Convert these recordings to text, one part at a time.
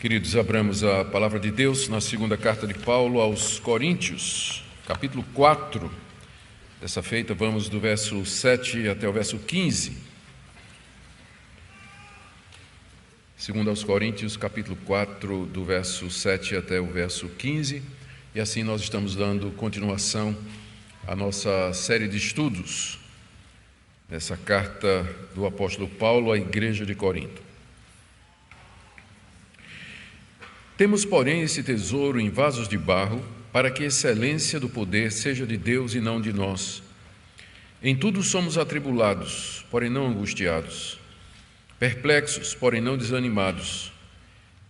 Queridos, abramos a palavra de Deus na segunda carta de Paulo aos Coríntios, capítulo 4. Dessa feita, vamos do verso 7 até o verso 15. Segundo aos Coríntios, capítulo 4, do verso 7 até o verso 15. E assim nós estamos dando continuação à nossa série de estudos, nessa carta do apóstolo Paulo à igreja de Corinto. Temos, porém, esse tesouro em vasos de barro, para que a excelência do poder seja de Deus e não de nós. Em tudo somos atribulados, porém não angustiados, perplexos, porém não desanimados,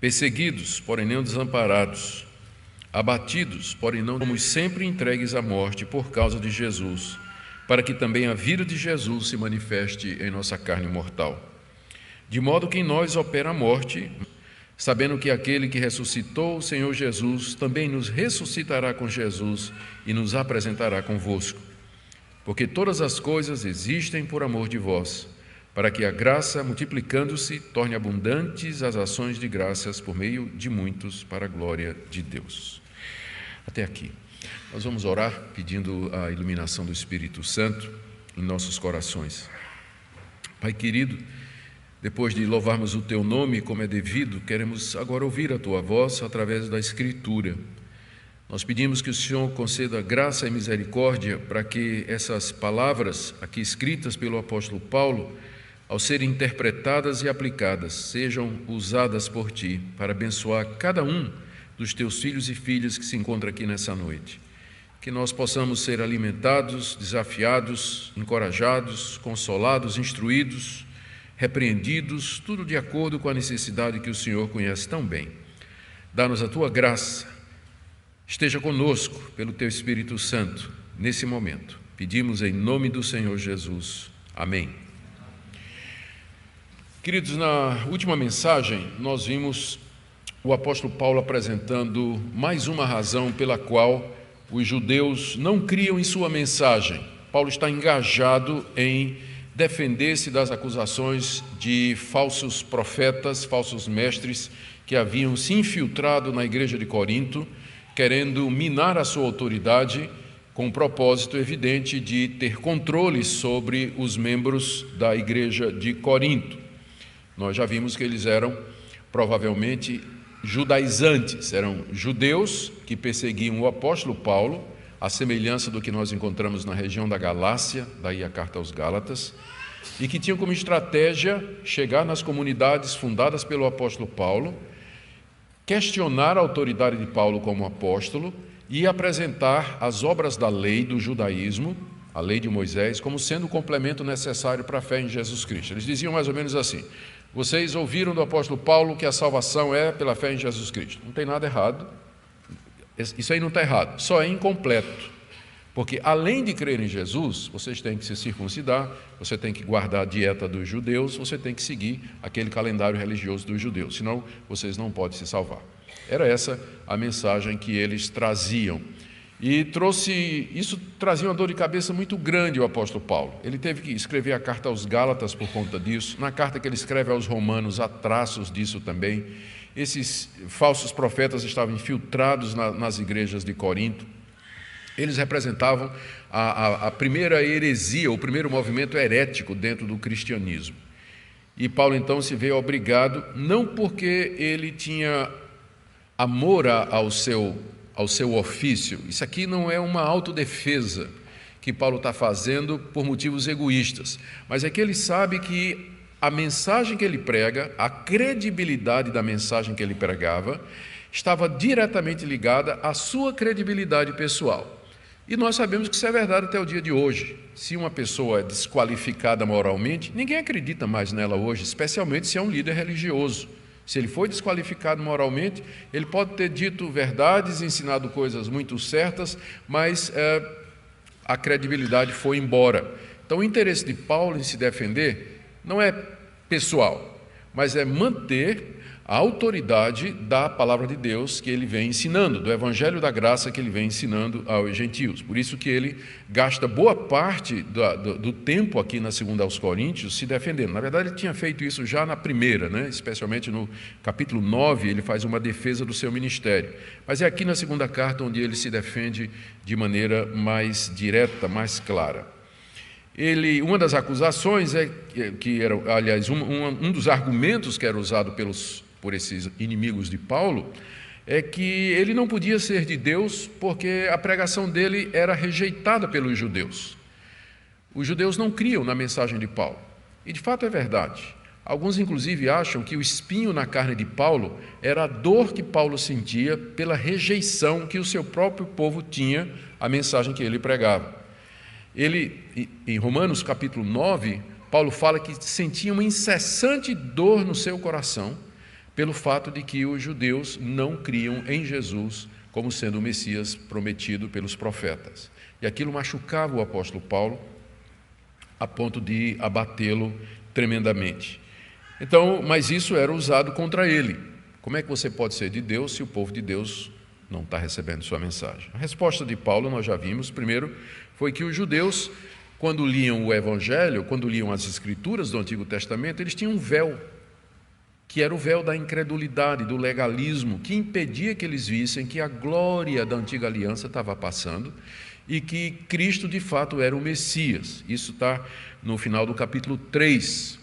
perseguidos, porém não desamparados, abatidos, porém não somos sempre entregues à morte por causa de Jesus, para que também a vida de Jesus se manifeste em nossa carne mortal. De modo que em nós opera a morte, sabendo que aquele que ressuscitou o Senhor Jesus também nos ressuscitará com Jesus e nos apresentará convosco. Porque todas as coisas existem por amor de vós, para que a graça, multiplicando-se, torne abundantes as ações de graças por meio de muitos, para a glória de Deus. Até aqui. Nós vamos orar pedindo a iluminação do Espírito Santo em nossos corações. Pai querido, depois de louvarmos o Teu nome como é devido, queremos agora ouvir a Tua voz através da Escritura. Nós pedimos que o Senhor conceda graça e misericórdia para que essas palavras aqui escritas pelo apóstolo Paulo, ao serem interpretadas e aplicadas, sejam usadas por Ti para abençoar cada um dos Teus filhos e filhas que se encontram aqui nessa noite. Que nós possamos ser alimentados, desafiados, encorajados, consolados, instruídos, repreendidos, tudo de acordo com a necessidade que o Senhor conhece tão bem. Dá-nos a Tua graça, esteja conosco pelo Teu Espírito Santo nesse momento. Pedimos em nome do Senhor Jesus. Amém. Queridos, na última mensagem nós vimos o apóstolo Paulo apresentando mais uma razão pela qual os judeus não criam em sua mensagem. Paulo está engajado em defender-se das acusações de falsos profetas, falsos mestres que haviam se infiltrado na igreja de Corinto, querendo minar a sua autoridade com o propósito evidente de ter controle sobre os membros da igreja de Corinto. Nós já vimos que eles eram provavelmente judaizantes, eram judeus que perseguiam o apóstolo Paulo, à semelhança do que nós encontramos na região da Galácia, daí a carta aos Gálatas, e que tinham como estratégia chegar nas comunidades fundadas pelo apóstolo Paulo, questionar a autoridade de Paulo como apóstolo e apresentar as obras da lei do judaísmo, a lei de Moisés, como sendo o complemento necessário para a fé em Jesus Cristo. Eles diziam mais ou menos assim: vocês ouviram do apóstolo Paulo que a salvação é pela fé em Jesus Cristo. Não tem nada errado. Isso aí não está errado, só é incompleto, porque além de crer em Jesus, vocês têm que se circuncidar, você tem que guardar a dieta dos judeus, você tem que seguir aquele calendário religioso dos judeus, senão vocês não podem se salvar. Era essa a mensagem que eles traziam, e isso trazia uma dor de cabeça muito grande ao apóstolo Paulo. Ele teve que escrever a carta aos Gálatas por conta disso. Na carta que ele escreve aos Romanos há traços disso também. Esses falsos profetas estavam infiltrados nas igrejas de Corinto. Eles representavam a primeira heresia, o primeiro movimento herético dentro do cristianismo. E Paulo então se vê obrigado, não porque ele tinha amor ao seu ofício, isso aqui não é uma autodefesa que Paulo está fazendo por motivos egoístas, mas é que ele sabe que a mensagem que ele prega, a credibilidade da mensagem que ele pregava, estava diretamente ligada à sua credibilidade pessoal. E nós sabemos que isso é verdade até o dia de hoje. Se uma pessoa é desqualificada moralmente, ninguém acredita mais nela hoje, especialmente se é um líder religioso. Se ele foi desqualificado moralmente, ele pode ter dito verdades, ensinado coisas muito certas, mas a credibilidade foi embora. Então o interesse de Paulo em se defender não é pessoal, mas é manter a autoridade da palavra de Deus que ele vem ensinando, do evangelho da graça que ele vem ensinando aos gentios. Por isso que ele gasta boa parte do tempo aqui na segunda aos Coríntios se defendendo. Na verdade, ele tinha feito isso já na primeira, especialmente no capítulo 9, ele faz uma defesa do seu ministério. Mas é aqui na segunda carta onde ele se defende de maneira mais direta, mais clara. Uma das acusações que era, aliás, um dos argumentos que era usado por esses inimigos de Paulo, é que ele não podia ser de Deus porque a pregação dele era rejeitada pelos judeus. Os judeus não criam na mensagem de Paulo. E de fato é verdade. Alguns inclusive acham que o espinho na carne de Paulo era a dor que Paulo sentia pela rejeição que o seu próprio povo tinha à mensagem que ele pregava. Em Romanos capítulo 9, Paulo fala que sentia uma incessante dor no seu coração pelo fato de que os judeus não criam em Jesus como sendo o Messias prometido pelos profetas. E aquilo machucava o apóstolo Paulo a ponto de abatê-lo tremendamente. Então, mas isso era usado contra ele. Como é que você pode ser de Deus se o povo de Deus não está recebendo sua mensagem? A resposta de Paulo nós já vimos. Primeiro, foi que os judeus, quando liam o Evangelho, quando liam as Escrituras do Antigo Testamento, eles tinham um véu, que era o véu da incredulidade, do legalismo, que impedia que eles vissem que a glória da antiga aliança estava passando e que Cristo de fato era o Messias. Isso está no final do capítulo 3.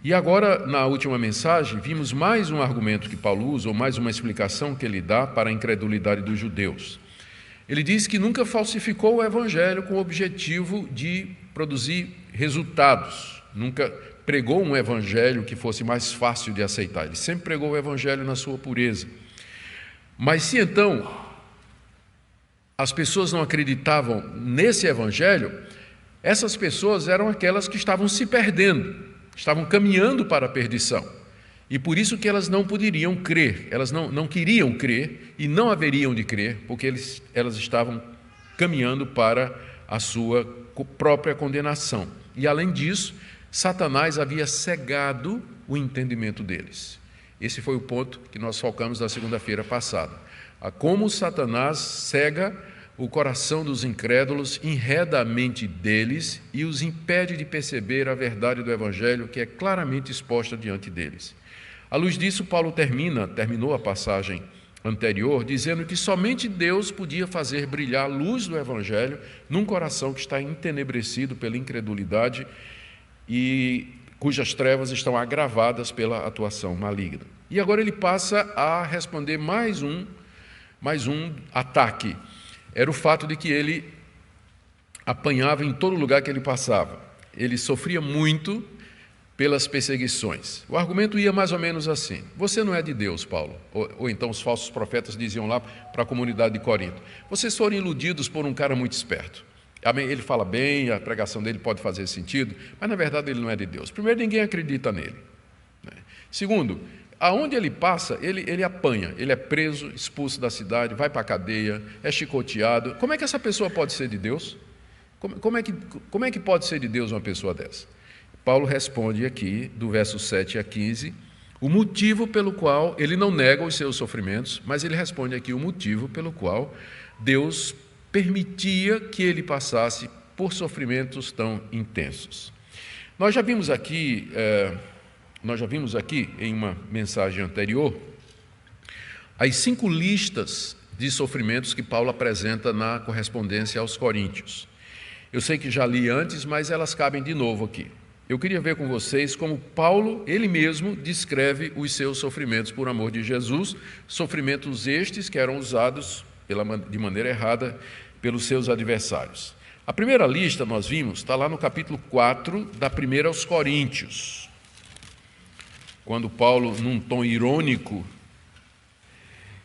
E agora, na última mensagem, vimos mais um argumento que Paulo usa, ou mais uma explicação que ele dá para a incredulidade dos judeus. Ele diz que nunca falsificou o Evangelho com o objetivo de produzir resultados, nunca pregou um evangelho que fosse mais fácil de aceitar. Ele sempre pregou o evangelho na sua pureza. Mas se então as pessoas não acreditavam nesse evangelho, essas pessoas eram aquelas que estavam se perdendo, estavam caminhando para a perdição. E por isso que elas não poderiam crer, elas não queriam crer e não haveriam de crer, porque elas estavam caminhando para a sua própria condenação. E além disso, Satanás havia cegado o entendimento deles. Esse foi o ponto que nós focamos na segunda-feira passada. A como Satanás cega o coração dos incrédulos, enreda a mente deles e os impede de perceber a verdade do Evangelho que é claramente exposta diante deles. À luz disso, Paulo terminou a passagem anterior, dizendo que somente Deus podia fazer brilhar a luz do Evangelho num coração que está entenebrecido pela incredulidade e cujas trevas estão agravadas pela atuação maligna. E agora ele passa a responder mais um ataque. Era o fato de que ele apanhava em todo lugar que ele passava. Ele sofria muito pelas perseguições. O argumento ia mais ou menos assim: você não é de Deus, Paulo. Ou então os falsos profetas diziam lá para a comunidade de Corinto: vocês foram iludidos por um cara muito esperto. Ele fala bem, a pregação dele pode fazer sentido, mas na verdade ele não é de Deus. Primeiro, ninguém acredita nele. Segundo, aonde ele passa, ele apanha, ele é preso, expulso da cidade, vai para a cadeia, é chicoteado. Como é que essa pessoa pode ser de Deus? Como é que pode ser de Deus uma pessoa dessa? Paulo responde aqui, do verso 7 a 15, o motivo pelo qual ele não nega os seus sofrimentos, mas ele responde aqui o motivo pelo qual Deus permitia que ele passasse por sofrimentos tão intensos. Nós já vimos aqui em uma mensagem anterior as 5 listas de sofrimentos que Paulo apresenta na correspondência aos Coríntios. Eu sei que já li antes, mas elas cabem de novo aqui. Eu queria ver com vocês como Paulo, ele mesmo, descreve os seus sofrimentos por amor de Jesus, sofrimentos estes que eram usados de maneira errada pelos seus adversários. A primeira lista, nós vimos, está lá no capítulo 4 da primeira aos Coríntios, quando Paulo, num tom irônico,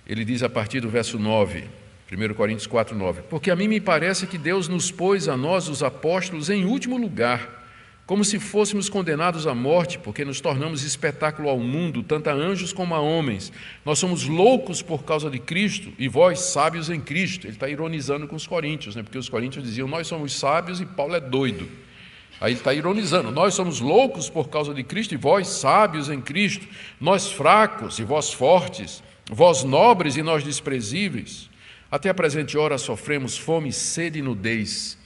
ele diz a partir do verso 9, 1 Coríntios 4, 9, porque a mim me parece que Deus nos pôs a nós, os apóstolos, em último lugar, como se fôssemos condenados à morte, porque nos tornamos espetáculo ao mundo, tanto a anjos como a homens. Nós somos loucos por causa de Cristo, e vós sábios em Cristo. Ele está ironizando com os coríntios, porque os coríntios diziam, nós somos sábios e Paulo é doido. Aí ele está ironizando: nós somos loucos por causa de Cristo, e vós sábios em Cristo, nós fracos e vós fortes, vós nobres e nós desprezíveis. Até a presente hora sofremos fome, sede e nudez,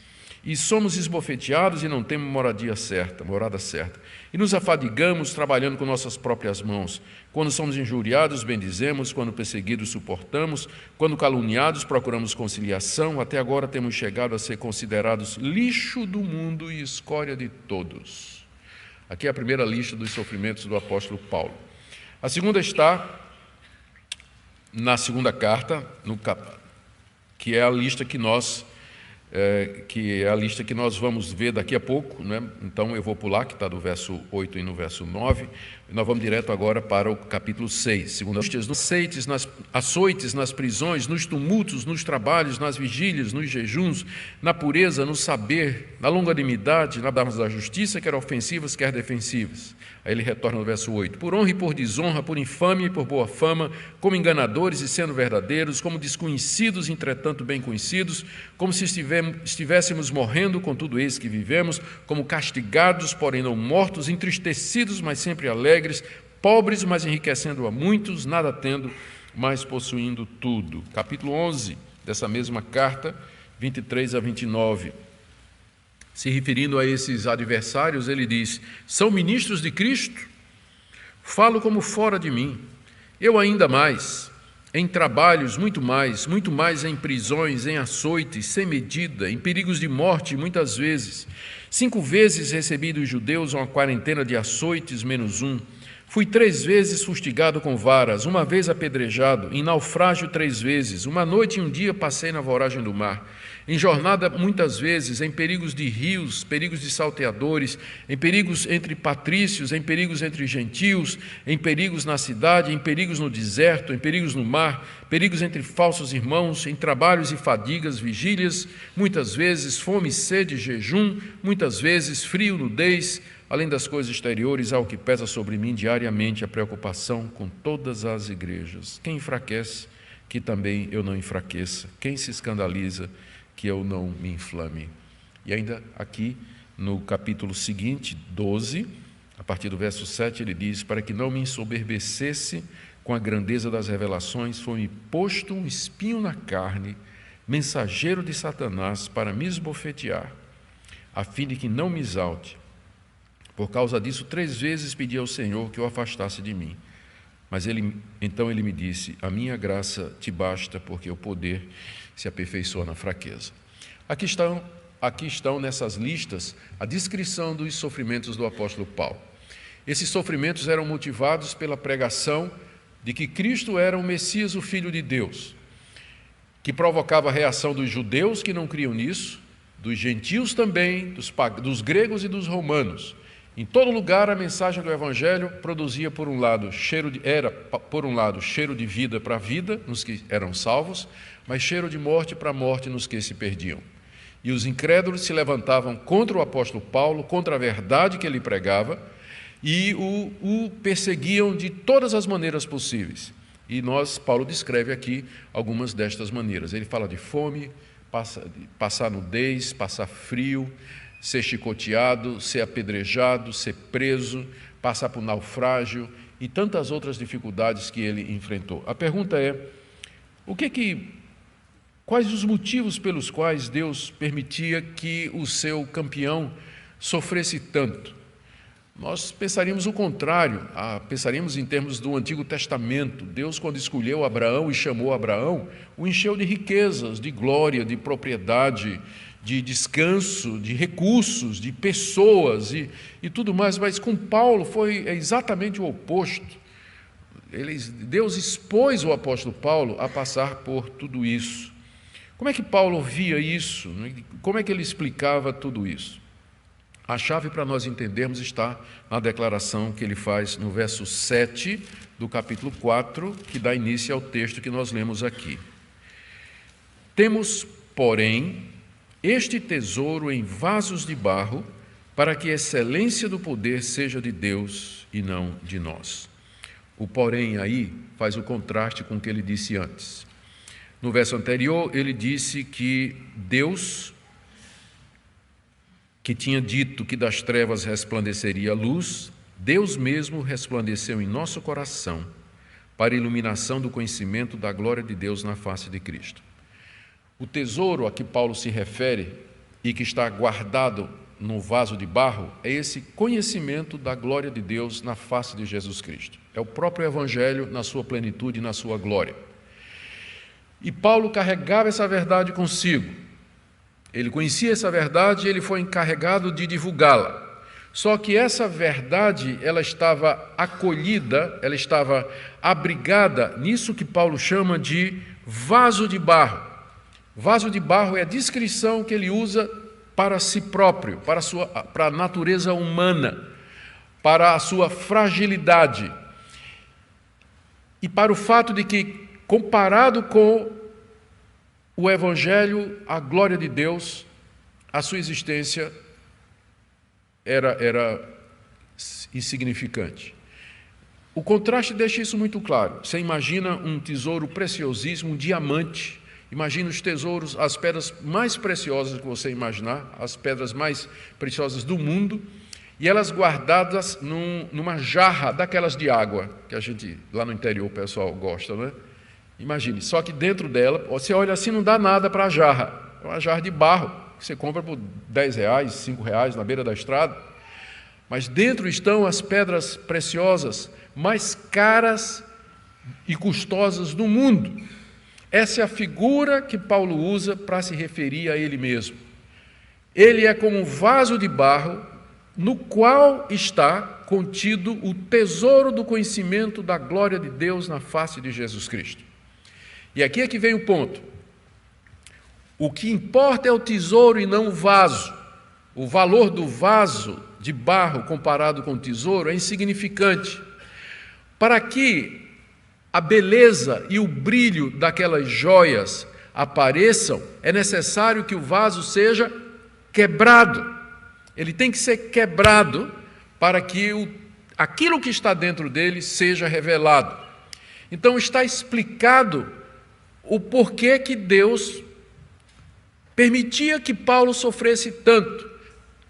e somos esbofeteados e não temos morada certa. E nos afadigamos trabalhando com nossas próprias mãos. Quando somos injuriados, bendizemos; quando perseguidos, suportamos; quando caluniados, procuramos conciliação. Até agora temos chegado a ser considerados lixo do mundo e escória de todos. Aqui é a primeira lista dos sofrimentos do apóstolo Paulo. A segunda está na segunda carta, que é a lista que nós vamos ver daqui a pouco, né? Então eu vou pular, que está do verso 8 e no verso 9, e nós vamos direto agora para o capítulo 6. Segundo nos açoites, nas prisões, nos tumultos, nos trabalhos, nas vigílias, nos jejuns, na pureza, no saber, na longanimidade, nas armas da justiça, quer ofensivas, quer defensivas. Aí ele retorna no verso 8: por honra e por desonra, por infâmia e por boa fama, como enganadores e sendo verdadeiros, como desconhecidos, entretanto bem conhecidos, como se estivéssemos morrendo, contudo eis que vivemos, como castigados, porém não mortos, entristecidos, mas sempre alegres, pobres, mas enriquecendo a muitos, nada tendo, mas possuindo tudo. Capítulo 11 dessa mesma carta, 23 a 29. Se referindo a esses adversários, ele diz: são ministros de Cristo? Falo como fora de mim. Eu ainda mais, em trabalhos muito mais em prisões, em açoites, sem medida, em perigos de morte muitas vezes. 5 vezes recebi dos judeus uma quarentena de açoites menos um. Fui 3 vezes fustigado com varas, 1 vez apedrejado, em naufrágio 3 vezes, 1 noite e 1 dia passei na voragem do mar. Em jornada muitas vezes, em perigos de rios, perigos de salteadores, em perigos entre patrícios, em perigos entre gentios, em perigos na cidade, em perigos no deserto, em perigos no mar, perigos entre falsos irmãos, em trabalhos e fadigas, vigílias, muitas vezes fome, sede, jejum, muitas vezes frio, nudez, além das coisas exteriores, há o que pesa sobre mim diariamente, a preocupação com todas as igrejas. Quem enfraquece, que também eu não enfraqueça. Quem se escandaliza, que eu não me inflame. E ainda aqui, no capítulo seguinte, 12, a partir do verso 7, ele diz: para que não me ensoberbecesse com a grandeza das revelações, foi-me posto um espinho na carne, mensageiro de Satanás, para me esbofetear, a fim de que não me exalte. Por causa disso, 3 vezes pedi ao Senhor que o afastasse de mim. Mas então ele me disse: a minha graça te basta, porque o poder se aperfeiçoa na fraqueza. Aqui estão nessas listas a descrição dos sofrimentos do apóstolo Paulo. Esses sofrimentos eram motivados pela pregação de que Cristo era o Messias, o Filho de Deus, que provocava a reação dos judeus que não criam nisso, dos gentios também, dos gregos e dos romanos. Em todo lugar, a mensagem do Evangelho produzia, por um lado, cheiro de vida para a vida, nos que eram salvos, mas cheiro de morte para a morte nos que se perdiam. E os incrédulos se levantavam contra o apóstolo Paulo, contra a verdade que ele pregava, e o perseguiam de todas as maneiras possíveis. E Paulo descreve aqui algumas destas maneiras. Ele fala de fome, passar nudez, passar frio, ser chicoteado, ser apedrejado, ser preso, passar por naufrágio e tantas outras dificuldades que ele enfrentou. A pergunta é: quais os motivos pelos quais Deus permitia que o seu campeão sofresse tanto? Nós pensaríamos o contrário, pensaríamos em termos do Antigo Testamento. Deus, quando escolheu Abraão e chamou Abraão, o encheu de riquezas, de glória, de propriedade, de descanso, de recursos, de pessoas e tudo mais, mas com Paulo foi exatamente o oposto. Deus expôs o apóstolo Paulo a passar por tudo isso. Como é que Paulo via isso? Como é que ele explicava tudo isso? A chave para nós entendermos está na declaração que ele faz no verso 7 do capítulo 4, que dá início ao texto que nós lemos aqui. Temos, porém, este tesouro em vasos de barro, para que a excelência do poder seja de Deus e não de nós. O porém aí faz o contraste com o que ele disse antes. No verso anterior, ele disse que Deus que tinha dito que das trevas resplandeceria a luz, Deus mesmo resplandeceu em nosso coração para a iluminação do conhecimento da glória de Deus na face de Cristo. O tesouro a que Paulo se refere e que está guardado no vaso de barro é esse conhecimento da glória de Deus na face de Jesus Cristo. É o próprio Evangelho na sua plenitude e na sua glória. E Paulo carregava essa verdade consigo. Ele conhecia essa verdade e ele foi encarregado de divulgá-la. Só que essa verdade, ela estava acolhida, ela estava abrigada nisso que Paulo chama de vaso de barro. Vaso de barro é a descrição que ele usa para si próprio, para a natureza humana, para a sua fragilidade e para o fato de que, comparado com o Evangelho, a glória de Deus, a sua existência era insignificante. O contraste deixa isso muito claro. Você imagina um tesouro preciosíssimo, um diamante. Imagina os tesouros, as pedras mais preciosas que você imaginar, as pedras mais preciosas do mundo, e elas guardadas numa jarra daquelas de água, que a gente, lá no interior, o pessoal gosta, né? Imagine, só que dentro dela, você olha assim, não dá nada para a jarra. É uma jarra de barro, que você compra por R$10, R$5 na beira da estrada. Mas dentro estão as pedras preciosas mais caras e custosas do mundo. Essa é a figura que Paulo usa para se referir a ele mesmo. Ele é como um vaso de barro no qual está contido o tesouro do conhecimento da glória de Deus na face de Jesus Cristo. E aqui é que vem o ponto. O que importa é o tesouro e não o vaso. O valor do vaso de barro comparado com o tesouro é insignificante. Para que a beleza e o brilho daquelas joias apareçam, é necessário que o vaso seja quebrado. Ele tem que ser quebrado para que aquilo que está dentro dele seja revelado. Então está explicado o porquê que Deus permitia que Paulo sofresse tanto.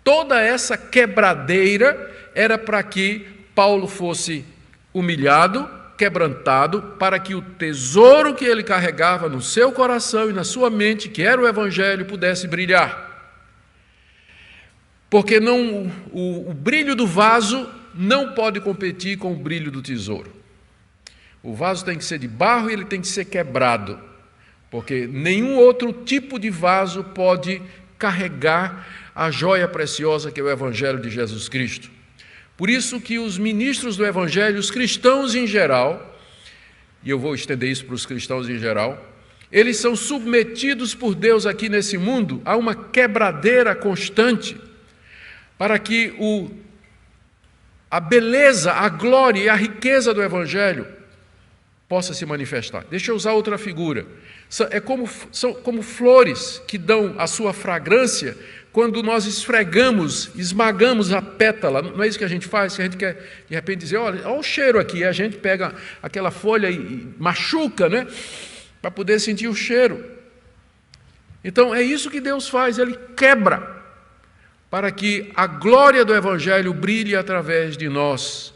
Toda essa quebradeira era para que Paulo fosse humilhado, quebrantado, para que o tesouro que ele carregava no seu coração e na sua mente, que era o Evangelho, pudesse brilhar. Porque o brilho do vaso não pode competir com o brilho do tesouro. O vaso tem que ser de barro e ele tem que ser quebrado, porque nenhum outro tipo de vaso pode carregar a joia preciosa que é o Evangelho de Jesus Cristo. Por isso que os ministros do Evangelho, os cristãos em geral, e eu vou estender isso para os cristãos em geral, eles são submetidos por Deus aqui nesse mundo a uma quebradeira constante, para que a beleza, a glória e a riqueza do Evangelho possa se manifestar. Deixa eu usar outra figura. São como flores que dão a sua fragrância quando nós esmagamos a pétala. Não é isso que a gente faz? Que a gente quer, de repente, dizer, olha o cheiro aqui. E a gente pega aquela folha e machuca, né? Para poder sentir o cheiro. Então, é isso que Deus faz. Ele quebra para que a glória do Evangelho brilhe através de nós.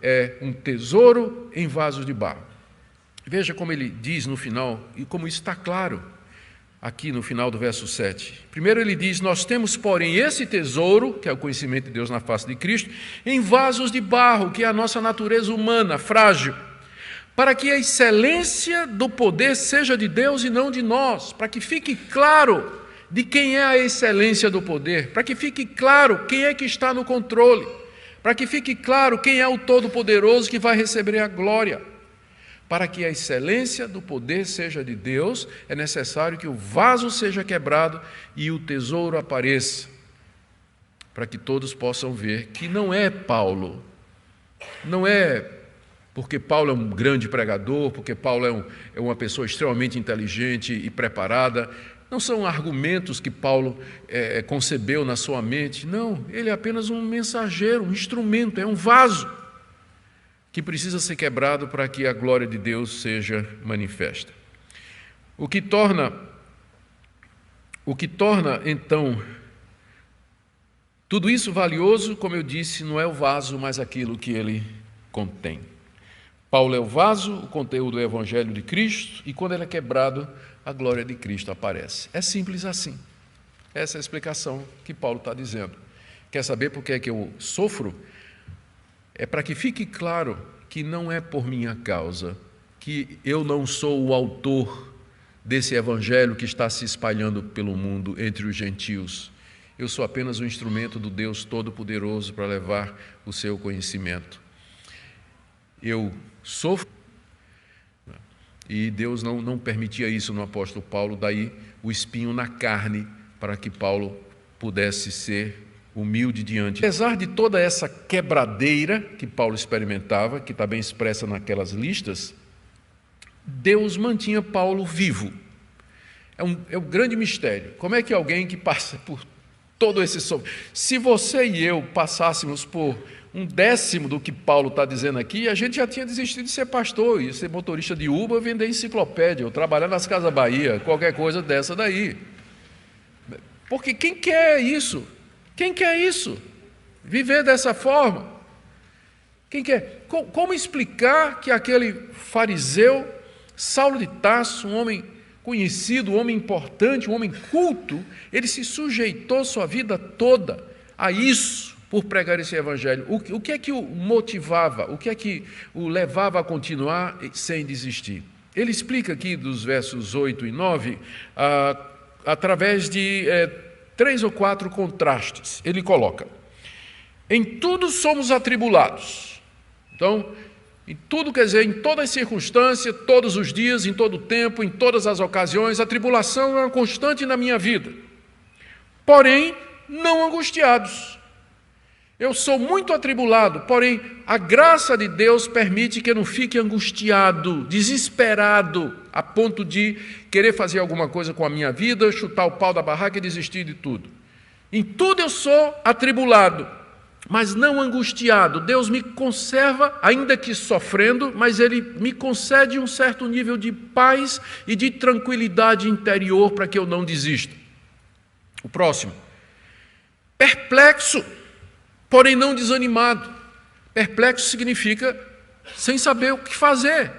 É um tesouro em vasos de barro. Veja como ele diz no final, e como isso está claro aqui no final do verso 7. Primeiro ele diz, nós temos, porém, esse tesouro, que é o conhecimento de Deus na face de Cristo, em vasos de barro, que é a nossa natureza humana, frágil, para que a excelência do poder seja de Deus e não de nós, para que fique claro de quem é a excelência do poder, para que fique claro quem é que está no controle, para que fique claro quem é o Todo-Poderoso que vai receber a glória. Para que a excelência do poder seja de Deus, é necessário que o vaso seja quebrado e o tesouro apareça, para que todos possam ver que não é Paulo, não é porque Paulo é um grande pregador, porque Paulo é uma pessoa extremamente inteligente e preparada. Não são argumentos que Paulo concebeu na sua mente. Não, ele é apenas um mensageiro, um instrumento, é um vaso que precisa ser quebrado para que a glória de Deus seja manifesta. O que torna, então, Tudo isso valioso, como eu disse, não é o vaso, mas aquilo que ele contém. Paulo é o vaso, o conteúdo é o Evangelho de Cristo, e quando ele é quebrado, a glória de Cristo aparece. É simples assim. Essa é a explicação que Paulo está dizendo. Quer saber por que é que eu sofro? É para que fique claro que não é por minha causa, que eu não sou o autor desse Evangelho que está se espalhando pelo mundo entre os gentios. Eu sou apenas um instrumento do Deus Todo-Poderoso para levar o seu conhecimento. Eu sofro, e Deus não permitia isso no apóstolo Paulo, daí o espinho na carne, para que Paulo pudesse ser humilde diante. Apesar de toda essa quebradeira que Paulo experimentava, que está bem expressa naquelas listas, Deus mantinha Paulo vivo. É um grande mistério. Como é que alguém que passa por todo esse sofrimento... Se você e eu passássemos por 1/10 do que Paulo está dizendo aqui, a gente já tinha desistido de ser pastor, ia ser motorista de Uber, vender enciclopédia, ou trabalhar nas Casas Bahia, qualquer coisa dessa daí. Porque quem quer isso? Quem quer isso? Viver dessa forma? Quem quer? Como explicar que aquele fariseu, Saulo de Tarso, um homem conhecido, um homem importante, um homem culto, ele se sujeitou sua vida toda a isso, por pregar esse evangelho? O que é que o motivava? O que é que o levava a continuar sem desistir? Ele explica aqui dos versos 8 e 9, através de 3 ou 4 contrastes. Ele coloca: em tudo somos atribulados. Então, em tudo quer dizer, em toda circunstância, todos os dias, em todo o tempo, em todas as ocasiões, a tribulação é uma constante na minha vida. Porém, não angustiados. Eu sou muito atribulado, porém, a graça de Deus permite que eu não fique angustiado, desesperado, a ponto de querer fazer alguma coisa com a minha vida, chutar o pau da barraca e desistir de tudo. Em tudo eu sou atribulado, mas não angustiado. Deus me conserva, ainda que sofrendo, mas Ele me concede um certo nível de paz e de tranquilidade interior para que eu não desista. O próximo. Perplexo, porém não desanimado. Perplexo significa sem saber o que fazer,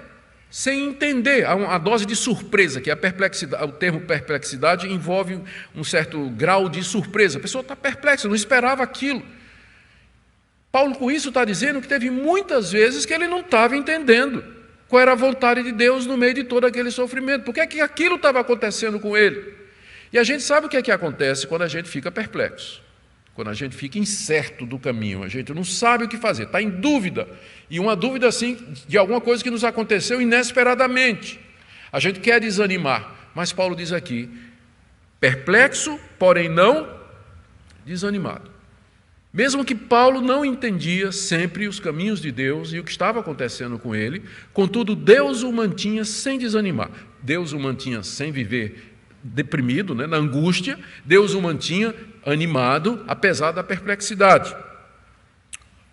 sem entender. Há uma dose de surpresa, que é a perplexidade. O termo perplexidade envolve um certo grau de surpresa. A pessoa está perplexa, não esperava aquilo. Paulo, com isso, está dizendo que teve muitas vezes que ele não estava entendendo qual era a vontade de Deus no meio de todo aquele sofrimento. Por que é que aquilo estava acontecendo com ele? E a gente sabe o que é que acontece quando a gente fica perplexo. Quando a gente fica incerto do caminho, a gente não sabe o que fazer, está em dúvida. E uma dúvida, assim, de alguma coisa que nos aconteceu inesperadamente. A gente quer desanimar, mas Paulo diz aqui, perplexo, porém não desanimado. Mesmo que Paulo não entendia sempre os caminhos de Deus e o que estava acontecendo com ele, contudo, Deus o mantinha sem desanimar. Deus o mantinha sem viver deprimido, na angústia. Deus o mantinha animado, apesar da perplexidade.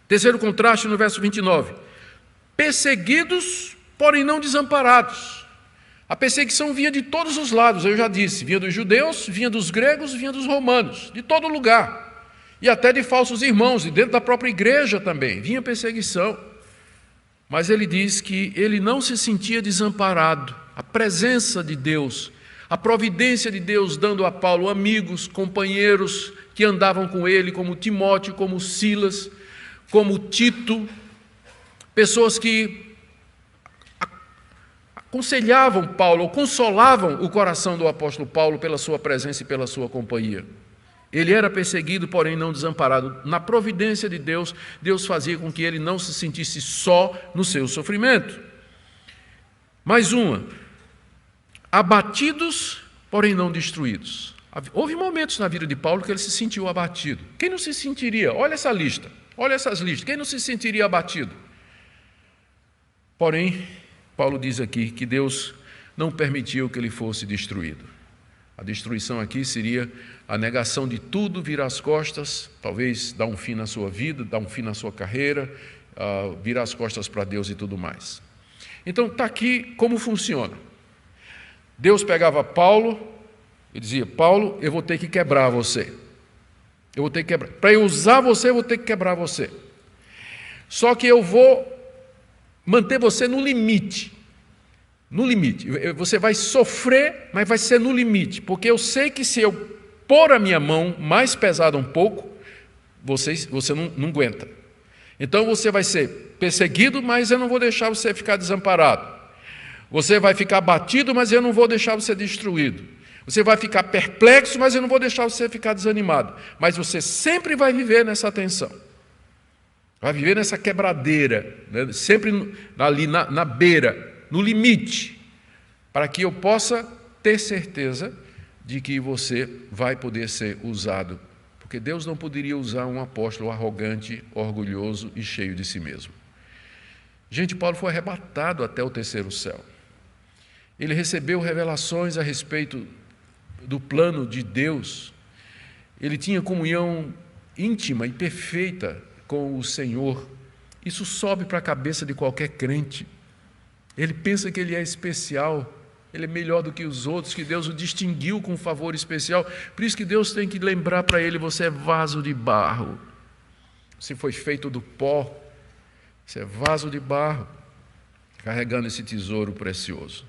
Terceiro contraste no verso 29. Perseguidos, porém não desamparados. A perseguição vinha de todos os lados, eu já disse. Vinha dos judeus, vinha dos gregos, vinha dos romanos, de todo lugar. E até de falsos irmãos, e dentro da própria igreja também, vinha perseguição. Mas ele diz que ele não se sentia desamparado. A presença de Deus, a providência de Deus dando a Paulo amigos, companheiros que andavam com ele, como Timóteo, como Silas, como Tito, pessoas que aconselhavam Paulo, ou consolavam o coração do apóstolo Paulo pela sua presença e pela sua companhia. Ele era perseguido, porém não desamparado. Na providência de Deus, Deus fazia com que ele não se sentisse só no seu sofrimento. Mais uma. Abatidos, porém não destruídos. Houve momentos na vida de Paulo que ele se sentiu abatido. Quem não se sentiria? Olha essa lista, olha essas listas. Quem não se sentiria abatido? Porém, Paulo diz aqui que Deus não permitiu que ele fosse destruído. A destruição aqui seria a negação de tudo, virar as costas, talvez dar um fim na sua vida, dar um fim na sua carreira, virar as costas para Deus e tudo mais. Então, está aqui como funciona. Deus pegava Paulo e dizia, Paulo, eu vou ter que quebrar você. Eu vou ter que quebrar. Para eu usar você, eu vou ter que quebrar você. Só que eu vou manter você no limite. No limite. Você vai sofrer, mas vai ser no limite. Porque eu sei que se eu pôr a minha mão mais pesada um pouco, você não aguenta. Então você vai ser perseguido, mas eu não vou deixar você ficar desamparado. Você vai ficar batido, mas eu não vou deixar você destruído. Você vai ficar perplexo, mas eu não vou deixar você ficar desanimado. Mas você sempre vai viver nessa tensão. Vai viver nessa quebradeira, né? Sempre ali na beira, no limite, para que eu possa ter certeza de que você vai poder ser usado. Porque Deus não poderia usar um apóstolo arrogante, orgulhoso e cheio de si mesmo. Gente, Paulo foi arrebatado até o terceiro céu. Ele recebeu revelações a respeito do plano de Deus. Ele tinha comunhão íntima e perfeita com o Senhor. Isso sobe para a cabeça de qualquer crente. Ele pensa que ele é especial, ele é melhor do que os outros, que Deus o distinguiu com um favor especial. Por isso que Deus tem que lembrar para ele: você é vaso de barro. Você foi feito do pó. Você é vaso de barro, carregando esse tesouro precioso.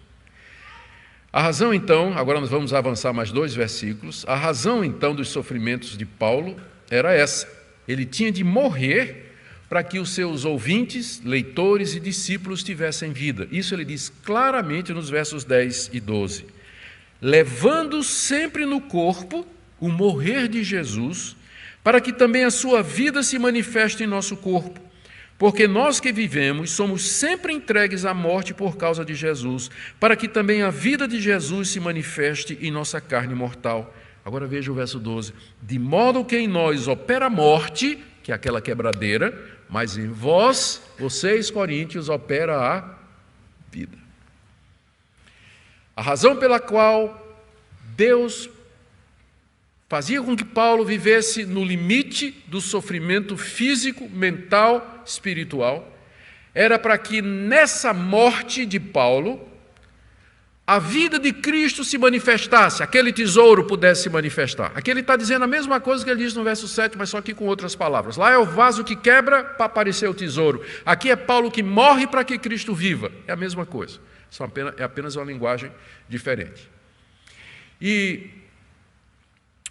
A razão, então, agora nós vamos avançar mais 2 versículos. A razão, então, dos sofrimentos de Paulo era essa: ele tinha de morrer para que os seus ouvintes, leitores e discípulos tivessem vida. Isso ele diz claramente nos versos 10 e 12. Levando sempre no corpo o morrer de Jesus, para que também a sua vida se manifeste em nosso corpo. Porque nós que vivemos somos sempre entregues à morte por causa de Jesus, para que também a vida de Jesus se manifeste em nossa carne mortal. Agora veja o verso 12. De modo que em nós opera a morte, que é aquela quebradeira, mas em vós, vocês, coríntios, opera a vida. A razão pela qual Deus fazia com que Paulo vivesse no limite do sofrimento físico, mental, espiritual, era para que nessa morte de Paulo, a vida de Cristo se manifestasse, aquele tesouro pudesse se manifestar. Aqui ele está dizendo a mesma coisa que ele diz no verso 7, mas só que com outras palavras. Lá é o vaso que quebra para aparecer o tesouro. Aqui é Paulo que morre para que Cristo viva. É a mesma coisa, é apenas uma linguagem diferente. E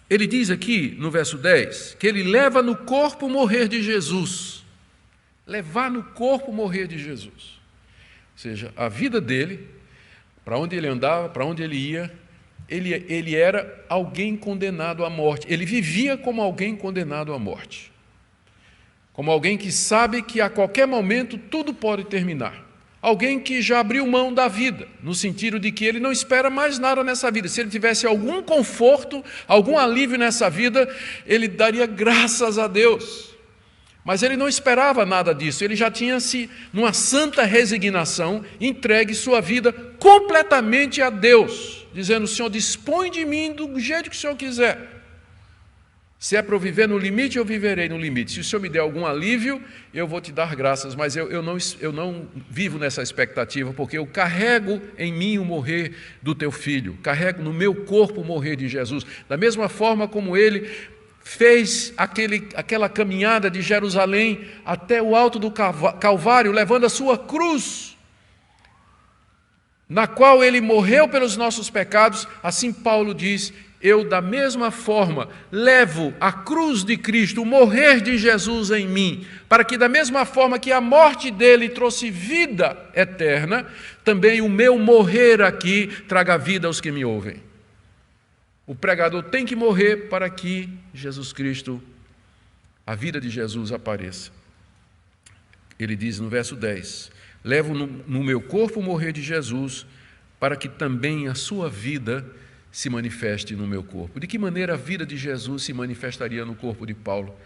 ele diz aqui no verso 10 que ele leva no corpo o morrer de Jesus. Levar no corpo o morrer de Jesus. Ou seja, a vida dele, para onde ele andava, para onde ele ia, ele era alguém condenado à morte. Ele vivia como alguém condenado à morte. Como alguém que sabe que a qualquer momento tudo pode terminar. Alguém que já abriu mão da vida, no sentido de que ele não espera mais nada nessa vida. Se ele tivesse algum conforto, algum alívio nessa vida, ele daria graças a Deus. Mas ele não esperava nada disso. Ele já tinha, numa santa resignação, entregue sua vida completamente a Deus, dizendo: Senhor, dispõe de mim do jeito que o Senhor quiser. Se é para eu viver no limite, eu viverei no limite. Se o Senhor me der algum alívio, eu vou te dar graças, mas eu não vivo nessa expectativa, porque eu carrego em mim o morrer do teu filho, carrego no meu corpo o morrer de Jesus. Da mesma forma como ele fez aquela caminhada de Jerusalém até o alto do Calvário, levando a sua cruz, na qual ele morreu pelos nossos pecados, assim Paulo diz: eu, da mesma forma, levo a cruz de Cristo, o morrer de Jesus em mim, para que, da mesma forma que a morte dele trouxe vida eterna, também o meu morrer aqui traga vida aos que me ouvem. O pregador tem que morrer para que Jesus Cristo, a vida de Jesus, apareça. Ele diz no verso 10: levo no meu corpo o morrer de Jesus, para que também a sua vida se manifeste no meu corpo. De que maneira a vida de Jesus se manifestaria no corpo de Paulo?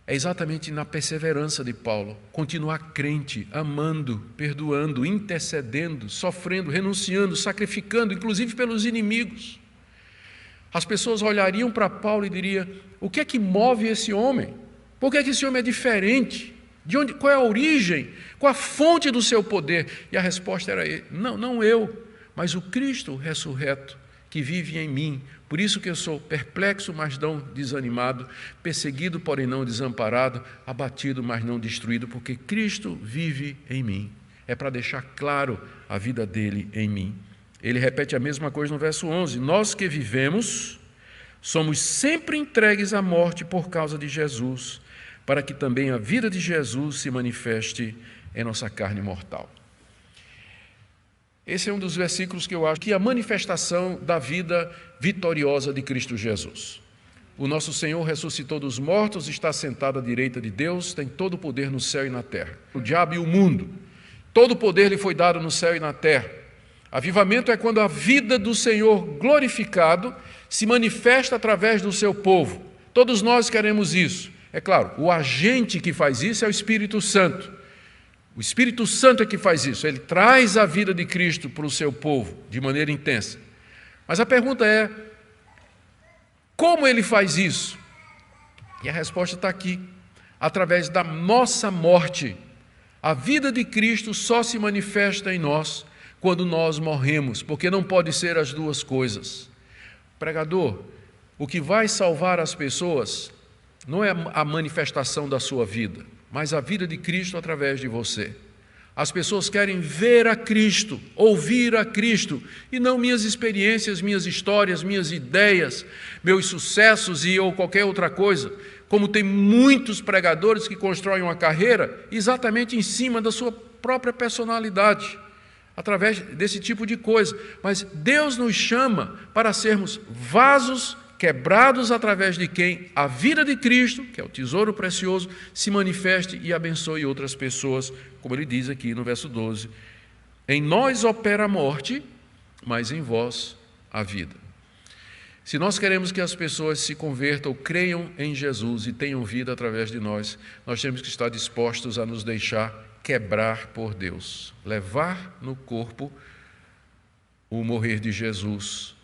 É exatamente na perseverança de Paulo, continuar crente, amando, perdoando, intercedendo, sofrendo, renunciando, sacrificando, inclusive pelos inimigos. As pessoas olhariam para Paulo e diriam: o que é que move esse homem? Por que é que esse homem é diferente? Qual é a origem? Qual a fonte do seu poder? E a resposta era: não eu, mas o Cristo ressurreto, que vive em mim, Por isso que eu sou perplexo, mas não desanimado, perseguido, porém não desamparado, abatido, mas não destruído, porque Cristo vive em mim. É para deixar claro a vida dele em mim. Ele repete a mesma coisa no verso 11. Nós que vivemos, somos sempre entregues à morte por causa de Jesus, para que também a vida de Jesus se manifeste em nossa carne mortal. Esse é um dos versículos que eu acho que é a manifestação da vida vitoriosa de Cristo Jesus. O nosso Senhor ressuscitou dos mortos, está sentado à direita de Deus, tem todo o poder no céu e na terra. O diabo e o mundo, todo o poder lhe foi dado no céu e na terra. Avivamento é quando a vida do Senhor glorificado se manifesta através do seu povo. Todos nós queremos isso. É claro, o agente que faz isso é o Espírito Santo. O Espírito Santo é que faz isso. Ele traz a vida de Cristo para o seu povo de maneira intensa. Mas a pergunta é, como ele faz isso? E a resposta está aqui. Através da nossa morte. A vida de Cristo só se manifesta em nós quando nós morremos, porque não pode ser as duas coisas. Pregador, o que vai salvar as pessoas não é a manifestação da sua vida, mas a vida de Cristo através de você. As pessoas querem ver a Cristo, ouvir a Cristo, e não minhas experiências, minhas histórias, minhas ideias, meus sucessos ou qualquer outra coisa. Como tem muitos pregadores que constroem uma carreira exatamente em cima da sua própria personalidade, através desse tipo de coisa. Mas Deus nos chama para sermos vasos quebrados através de quem a vida de Cristo, que é o tesouro precioso, se manifeste e abençoe outras pessoas, como ele diz aqui no verso 12. Em nós opera a morte, mas em vós a vida. Se nós queremos que as pessoas se convertam, creiam em Jesus e tenham vida através de nós temos que estar dispostos a nos deixar quebrar por Deus, levar no corpo o morrer de Jesus.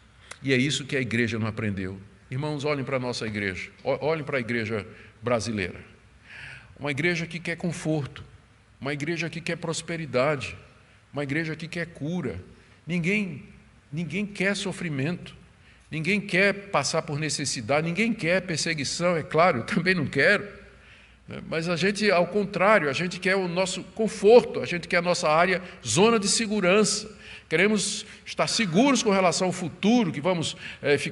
E é isso que a igreja não aprendeu. Irmãos, olhem para a nossa igreja, olhem para a igreja brasileira. Uma igreja que quer conforto, uma igreja que quer prosperidade, uma igreja que quer cura. Ninguém quer sofrimento, ninguém quer passar por necessidade, ninguém quer perseguição, é claro, eu também não quero. Mas a gente, ao contrário, a gente quer o nosso conforto, a gente quer a nossa área, zona de segurança. Queremos estar seguros com relação ao futuro, que vamos,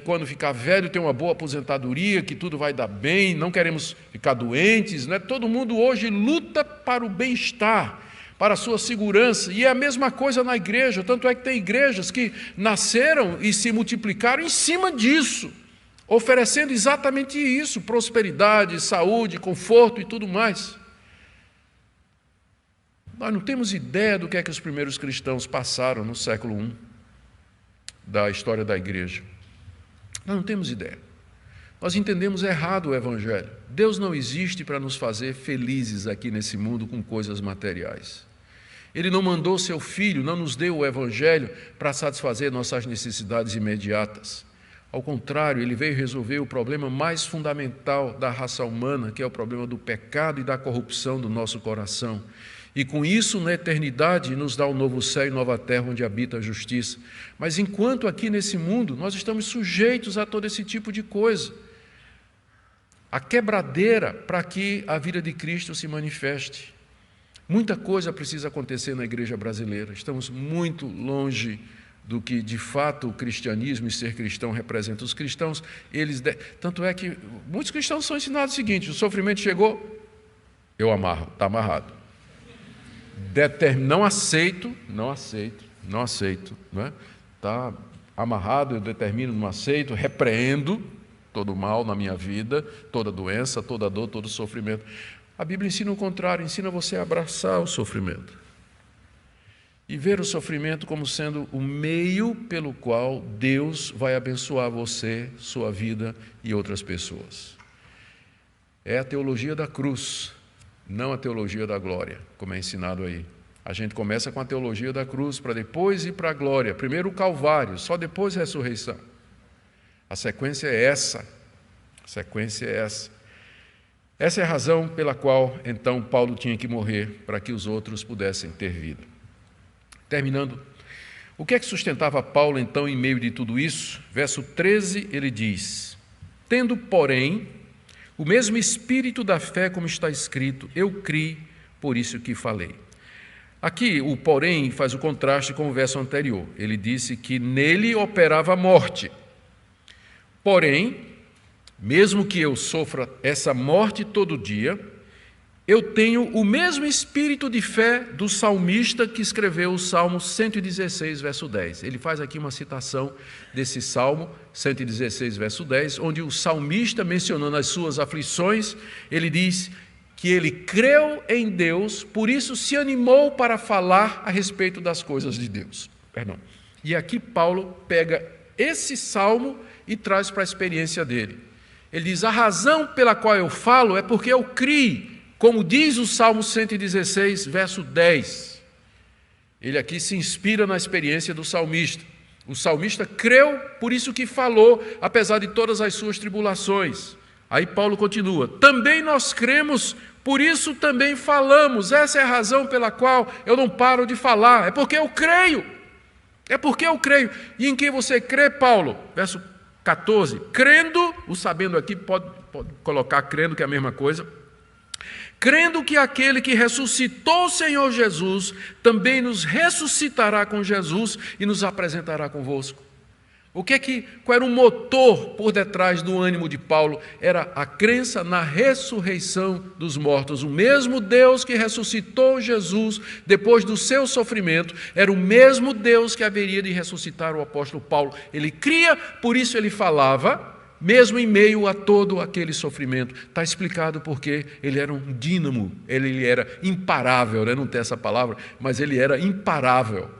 quando ficar velho, ter uma boa aposentadoria, que tudo vai dar bem, não queremos ficar doentes. Né? Todo mundo hoje luta para o bem-estar, para a sua segurança, e é a mesma coisa na igreja, tanto é que tem igrejas que nasceram e se multiplicaram em cima disso, oferecendo exatamente isso, prosperidade, saúde, conforto e tudo mais. Nós não temos ideia do que é que os primeiros cristãos passaram no século I da história da igreja. Nós não temos ideia. Nós entendemos errado o Evangelho. Deus não existe para nos fazer felizes aqui nesse mundo com coisas materiais. Ele não mandou seu Filho, não nos deu o Evangelho para satisfazer nossas necessidades imediatas. Ao contrário, ele veio resolver o problema mais fundamental da raça humana, que é o problema do pecado e da corrupção do nosso coração. E com isso, na eternidade, nos dá um novo céu e nova terra onde habita a justiça. Mas enquanto aqui nesse mundo, nós estamos sujeitos a todo esse tipo de coisa. A quebradeira para que a vida de Cristo se manifeste. Muita coisa precisa acontecer na igreja brasileira. Estamos muito longe do que, de fato, o cristianismo e ser cristão representa. Os cristãos, tanto é que muitos cristãos são ensinados o seguinte: o sofrimento chegou, eu amarro, está amarrado. Não aceito, não é? Está amarrado, eu determino, não aceito, repreendo todo o mal na minha vida, toda doença, toda dor, todo sofrimento. A Bíblia ensina o contrário, ensina você a abraçar o sofrimento e ver o sofrimento como sendo o meio pelo qual Deus vai abençoar você, sua vida e outras pessoas. É a teologia da cruz, não a teologia da glória, como é ensinado aí. A gente começa com a teologia da cruz para depois ir para a glória. Primeiro o Calvário, só depois a ressurreição. A sequência é essa. Essa é a razão pela qual, então, Paulo tinha que morrer, para que os outros pudessem ter vida. Terminando, O que é que sustentava Paulo, então, em meio de tudo isso? Verso 13, ele diz: tendo, porém, o mesmo espírito da fé, como está escrito, eu criei, por isso que falei. Aqui, o porém faz o contraste com o verso anterior. Ele disse que nele operava a morte. Porém, mesmo que eu sofra essa morte todo dia, eu tenho o mesmo espírito de fé do salmista que escreveu o Salmo 116, verso 10. Ele faz aqui uma citação desse Salmo 116, verso 10, onde o salmista, mencionando as suas aflições, ele diz que ele creu em Deus, por isso se animou para falar a respeito das coisas de Deus. E aqui Paulo pega esse salmo e traz para a experiência dele. Ele diz: a razão pela qual eu falo é porque eu criei, como diz o Salmo 116, verso 10. Ele aqui se inspira na experiência do salmista. O salmista creu, por isso que falou, apesar de todas as suas tribulações. Aí Paulo continua: também nós cremos, por isso também falamos. Essa é a razão pela qual eu não paro de falar. É porque eu creio. É porque eu creio. E em quem você crê, Paulo? Verso 14. Crendo, o sabendo aqui pode colocar crendo, que é a mesma coisa. Crendo que aquele que ressuscitou o Senhor Jesus também nos ressuscitará com Jesus e nos apresentará convosco. Qual era o motor por detrás do ânimo de Paulo? Era a crença na ressurreição dos mortos. O mesmo Deus que ressuscitou Jesus depois do seu sofrimento era o mesmo Deus que haveria de ressuscitar o apóstolo Paulo. Ele cria, por isso ele falava, mesmo em meio a todo aquele sofrimento. Está explicado porque ele era um dínamo, ele era imparável, não tem essa palavra, mas ele era imparável.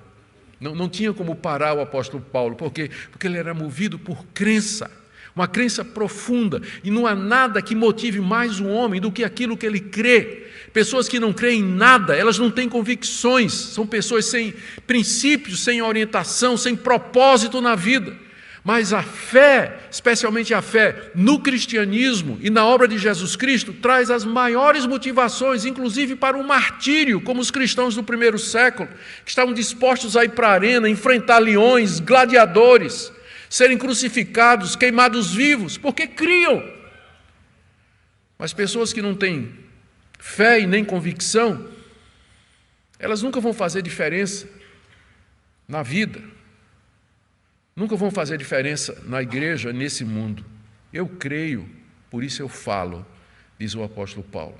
Não tinha como parar o apóstolo Paulo. Por quê? Porque ele era movido por crença, uma crença profunda, e não há nada que motive mais um homem do que aquilo que ele crê. Pessoas que não creem em nada, elas não têm convicções, são pessoas sem princípios, sem orientação, sem propósito na vida. Mas a fé, especialmente a fé no cristianismo e na obra de Jesus Cristo, traz as maiores motivações, inclusive para o martírio, como os cristãos do primeiro século, que estavam dispostos a ir para a arena, enfrentar leões, gladiadores, serem crucificados, queimados vivos, porque criam. Mas pessoas que não têm fé e nem convicção, elas nunca vão fazer diferença na vida. Nunca vão fazer diferença na igreja, nesse mundo. Eu creio, por isso eu falo, diz o apóstolo Paulo.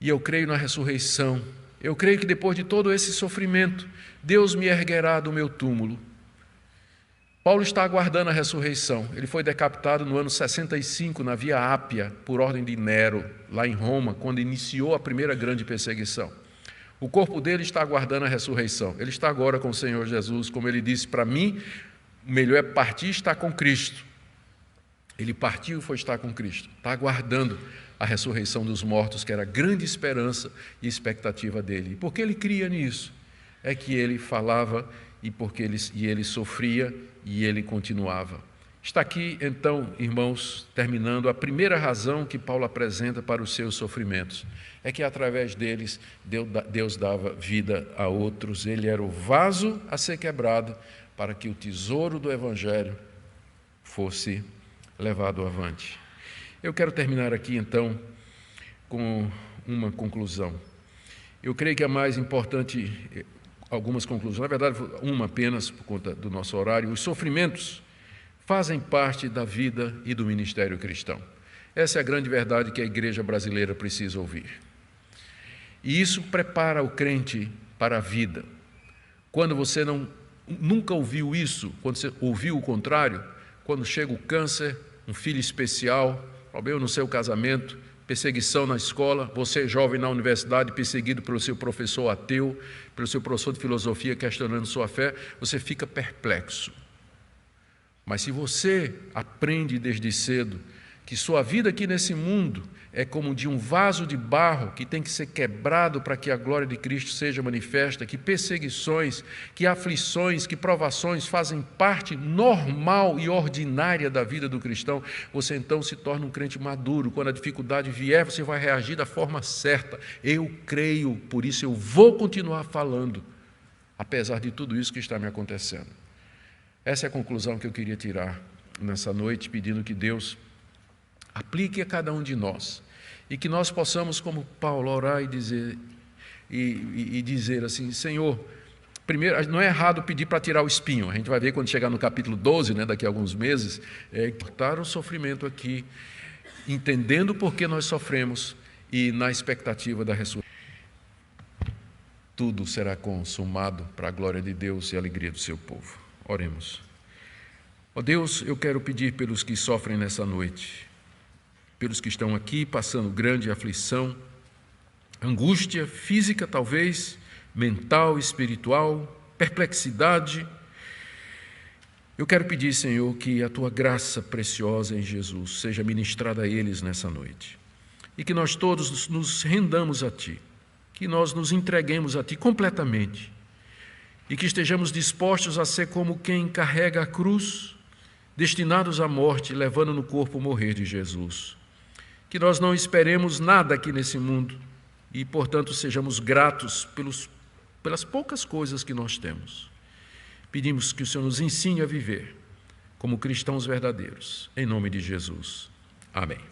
E eu creio na ressurreição. Eu creio que depois de todo esse sofrimento, Deus me erguerá do meu túmulo. Paulo está aguardando a ressurreição. Ele foi decapitado no ano 65, na Via Ápia, por ordem de Nero, lá em Roma, quando iniciou a primeira grande perseguição. O corpo dele está aguardando a ressurreição. Ele está agora com o Senhor Jesus, como ele disse para mim, o melhor é partir e estar com Cristo. Ele partiu e foi estar com Cristo. Está aguardando a ressurreição dos mortos, que era a grande esperança e expectativa dele. E porque ele cria nisso, é que ele falava e porque ele sofria e ele continuava. Está aqui, então, irmãos, terminando, a primeira razão que Paulo apresenta para os seus sofrimentos. É que através deles, Deus dava vida a outros. Ele era o vaso a ser quebrado, para que o tesouro do Evangelho fosse levado avante. Eu quero terminar aqui, então, com uma conclusão. Eu creio que é mais importante, algumas conclusões, na verdade, uma apenas, por conta do nosso horário. Os sofrimentos fazem parte da vida e do ministério cristão. Essa é a grande verdade que a igreja brasileira precisa ouvir. E isso prepara o crente para a vida. Quando você nunca ouviu isso, quando você ouviu o contrário, quando chega o câncer, um filho especial, problema no seu casamento, perseguição na escola, você jovem na universidade, perseguido pelo seu professor ateu, pelo seu professor de filosofia questionando sua fé, você fica perplexo. Mas se você aprende desde cedo que sua vida aqui nesse mundo é como de um vaso de barro que tem que ser quebrado para que a glória de Cristo seja manifesta, que perseguições, que aflições, que provações fazem parte normal e ordinária da vida do cristão, você então se torna um crente maduro. Quando a dificuldade vier, você vai reagir da forma certa. Eu creio, por isso eu vou continuar falando apesar de tudo isso que está me acontecendo. Essa é a conclusão que eu queria tirar nessa noite, pedindo que Deus aplique a cada um de nós e que nós possamos, como Paulo, orar e dizer assim: Senhor, primeiro, não é errado pedir para tirar o espinho. A gente vai ver quando chegar no capítulo 12, daqui a alguns meses, cortar o sofrimento aqui, entendendo por que nós sofremos e na expectativa da ressurreição. Tudo será consumado para a glória de Deus e a alegria do seu povo. Oremos. Ó Deus, eu quero pedir pelos que sofrem nessa noite, pelos que estão aqui passando grande aflição, angústia física talvez, mental, espiritual, perplexidade. Eu quero pedir, Senhor, que a Tua graça preciosa em Jesus seja ministrada a eles nessa noite e que nós todos nos rendamos a Ti, que nós nos entreguemos a Ti completamente e que estejamos dispostos a ser como quem carrega a cruz, destinados à morte, levando no corpo o morrer de Jesus. Que nós não esperemos nada aqui nesse mundo e, portanto, sejamos gratos pelas poucas coisas que nós temos. Pedimos que o Senhor nos ensine a viver como cristãos verdadeiros. Em nome de Jesus. Amém.